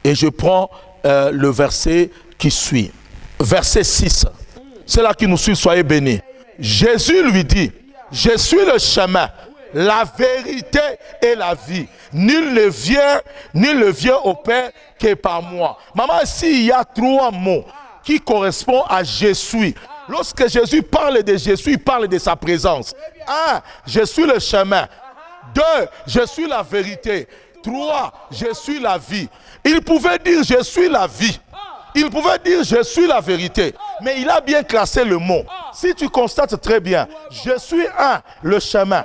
Et je prends le verset qui suit. Verset 6. C'est là qui nous suit, soyez bénis. Jésus lui dit, je suis le chemin, la vérité et la vie. Nul ne vient au Père que par moi. Maman, s'il y a 3 mots qui correspondent à je suis. Lorsque Jésus parle de Jésus, il parle de sa présence. 1, je suis le chemin. 2, je suis la vérité. 3, je suis la vie. Il pouvait dire je suis la vie. Il pouvait dire je suis la vérité, mais il a bien classé le mot. Si tu constates très bien, je suis 1, le chemin.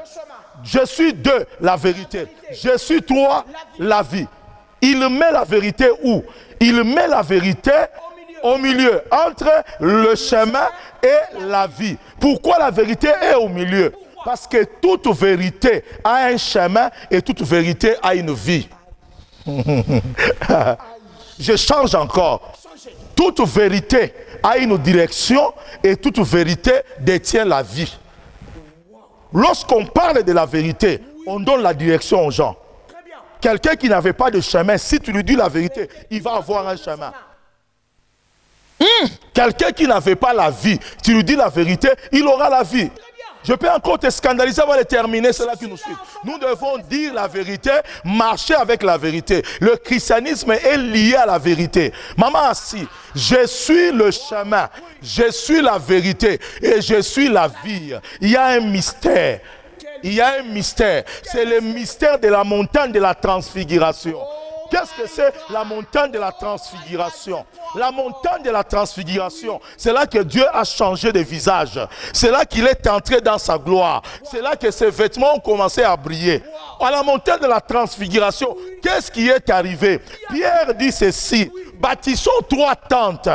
Je suis 2, la vérité. Je suis 3, la vie. Il met la vérité où? Il met la vérité au milieu, entre le chemin et la vie. Pourquoi la vérité est au milieu? Parce que toute vérité a un chemin et toute vérité a une vie. Je change encore. Toute vérité a une direction et toute vérité détient la vie. Lorsqu'on parle de la vérité, on donne la direction aux gens. Quelqu'un qui n'avait pas de chemin, si tu lui dis la vérité, il va avoir un chemin. Quelqu'un qui n'avait pas la vie, tu lui dis la vérité, il aura la vie. Je peux encore te scandaliser avant de terminer, c'est là qui nous suit. Nous devons dire la vérité, marcher avec la vérité. Le christianisme est lié à la vérité. Maman assis, je suis le chemin, je suis la vérité et je suis la vie. Il y a un mystère. Il y a un mystère. C'est le mystère de la montagne de la transfiguration. Qu'est-ce que c'est la montagne de la transfiguration? La montagne de la transfiguration, c'est là que Dieu a changé de visage. C'est là qu'il est entré dans sa gloire. C'est là que ses vêtements ont commencé à briller. À la montagne de la transfiguration, qu'est-ce qui est arrivé? Pierre dit ceci, bâtissons 3 tentes.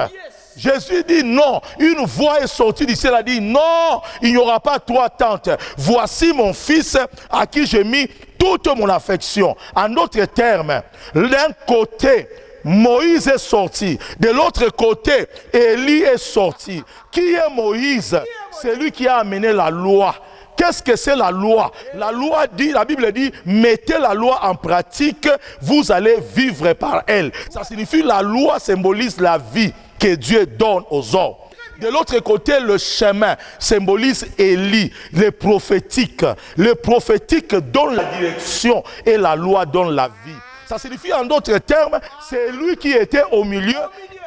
Jésus dit non, une voix est sortie du ciel, elle a dit non, il n'y aura pas 3 tentes. Voici mon fils à qui j'ai mis toute mon affection. En d'autres termes, d'un côté, Moïse est sorti. De l'autre côté, Élie est sorti. Qui est Moïse? C'est lui qui a amené la loi. Qu'est-ce que c'est la loi? La loi dit, la Bible dit, mettez la loi en pratique, vous allez vivre par elle. Ça signifie la loi symbolise la vie que Dieu donne aux hommes. De l'autre côté, le chemin symbolise Élie, le prophétique. Le prophétique donne la direction et la loi donne la vie. Ça signifie en d'autres termes, c'est lui qui était au milieu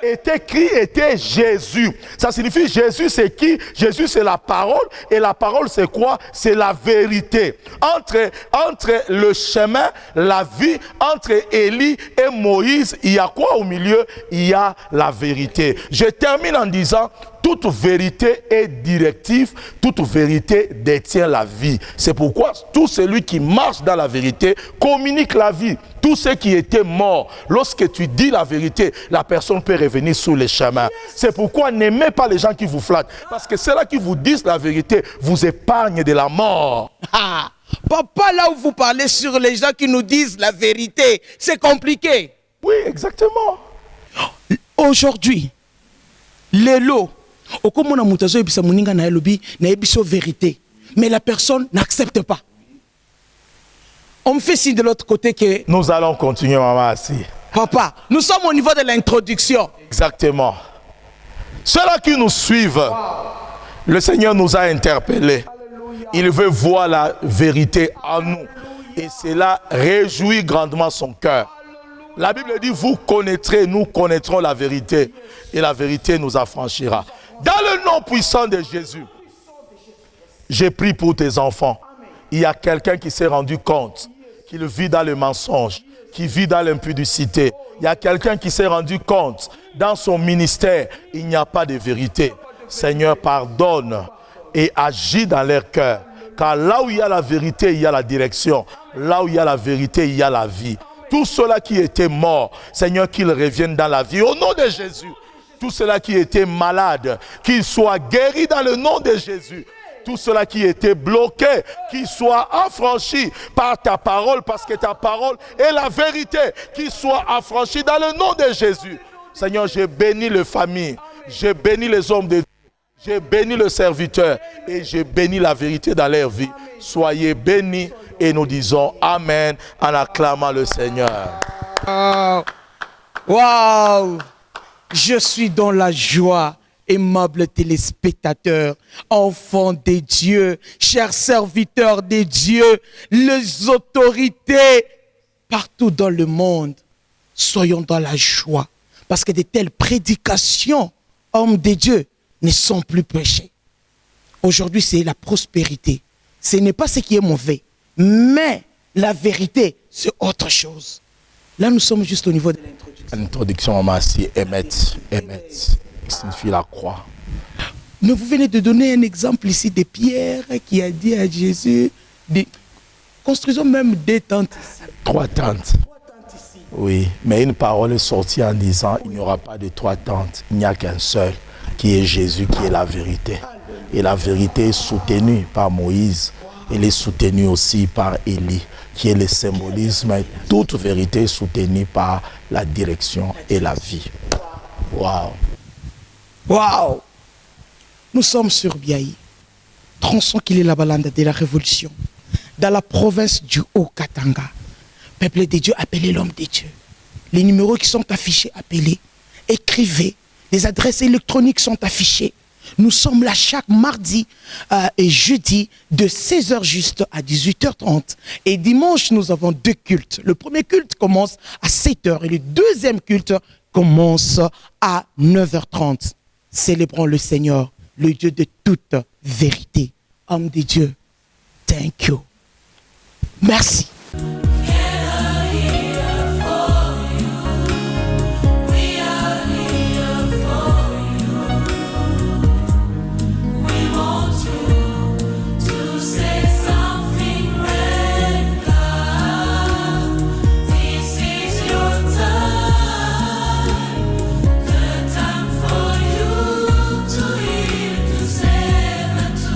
était qui était Jésus. Ça signifie Jésus c'est qui? Jésus c'est la parole. Et la parole c'est quoi? C'est la vérité. Entre le chemin, la vie, entre Élie et Moïse, il y a quoi au milieu? Il y a la vérité. Je termine en disant, toute vérité est directive, toute vérité détient la vie. C'est pourquoi tout celui qui marche dans la vérité communique la vie. Tous ceux qui étaient morts, lorsque tu dis la vérité, la personne peut revenir sur les chemins. C'est pourquoi n'aimez pas les gens qui vous flattent. Parce que ceux-là qui vous disent la vérité vous épargnent de la mort. Ah, papa, là où vous parlez sur les gens qui nous disent la vérité, c'est compliqué. Oui, exactement. Aujourd'hui, les lots, vérité, mais la personne n'accepte pas. On me fait signe de l'autre côté que... Nous allons continuer, maman, assis. Papa, nous sommes au niveau de l'introduction. Exactement. Ceux-là qui nous suivent, le Seigneur nous a interpellés. Il veut voir la vérité en nous. Et cela réjouit grandement son cœur. La Bible dit, vous connaîtrez, nous connaîtrons la vérité. Et la vérité nous affranchira. Dans le nom puissant de Jésus, j'ai prié pour tes enfants. Il y a quelqu'un qui s'est rendu compte qu'il vit dans le mensonge, qui vit dans l'impudicité. Il y a quelqu'un qui s'est rendu compte, dans son ministère, il n'y a pas de vérité. Seigneur, pardonne et agis dans leur cœur. Car là où il y a la vérité, il y a la direction. Là où il y a la vérité, il y a la vie. Tous ceux-là qui étaient morts, Seigneur, qu'ils reviennent dans la vie. Au nom de Jésus, tous ceux-là qui étaient malades, qu'ils soient guéris dans le nom de Jésus. Tous ceux-là qui étaient bloqués, qu'ils soient affranchis par ta parole, parce que ta parole est la vérité, qu'ils soient affranchis dans le nom de Jésus. Seigneur, j'ai béni les familles, j'ai béni les hommes de Dieu, j'ai béni le serviteur et j'ai béni la vérité dans leur vie. Soyez bénis et nous disons Amen en acclamant le Seigneur. Waouh! Je suis dans la joie. Aimables téléspectateurs, enfants de Dieu, chers serviteurs de Dieu, les autorités partout dans le monde, soyons dans la joie. Parce que de telles prédications, hommes de Dieu, ne sont plus prêchées. Aujourd'hui, c'est la prospérité. Ce n'est pas ce qui est mauvais, mais la vérité, c'est autre chose. Là, nous sommes juste au niveau de l'introduction. L'introduction, maman, c'est émettre, signifie la croix. Mais vous venez de donner un exemple ici de Pierre qui a dit à Jésus, construisons même des tentes ici. 3 tentes. Oui, mais une parole est sortie en disant, il n'y aura pas de 3 tentes, il n'y a qu'un seul, qui est Jésus, qui est la vérité. Et la vérité est soutenue par Moïse, elle est soutenue aussi par Élie, qui est le symbolisme. Toute vérité est soutenue par la direction et la vie. Waouh! Waouh! Nous sommes sur Biaï, tronçon qu'il est la balade de la Révolution, dans la province du Haut-Katanga. Peuple de Dieu, appelez l'homme de Dieu. Les numéros qui sont affichés, appelez. Écrivez. Les adresses électroniques sont affichées. Nous sommes là chaque mardi et jeudi de 16h juste à 18h30. Et dimanche, nous avons 2 cultes. Le premier culte commence à 7h et le deuxième culte commence à 9h30. Célébrons le Seigneur, le Dieu de toute vérité. Homme de Dieu, thank you. Merci.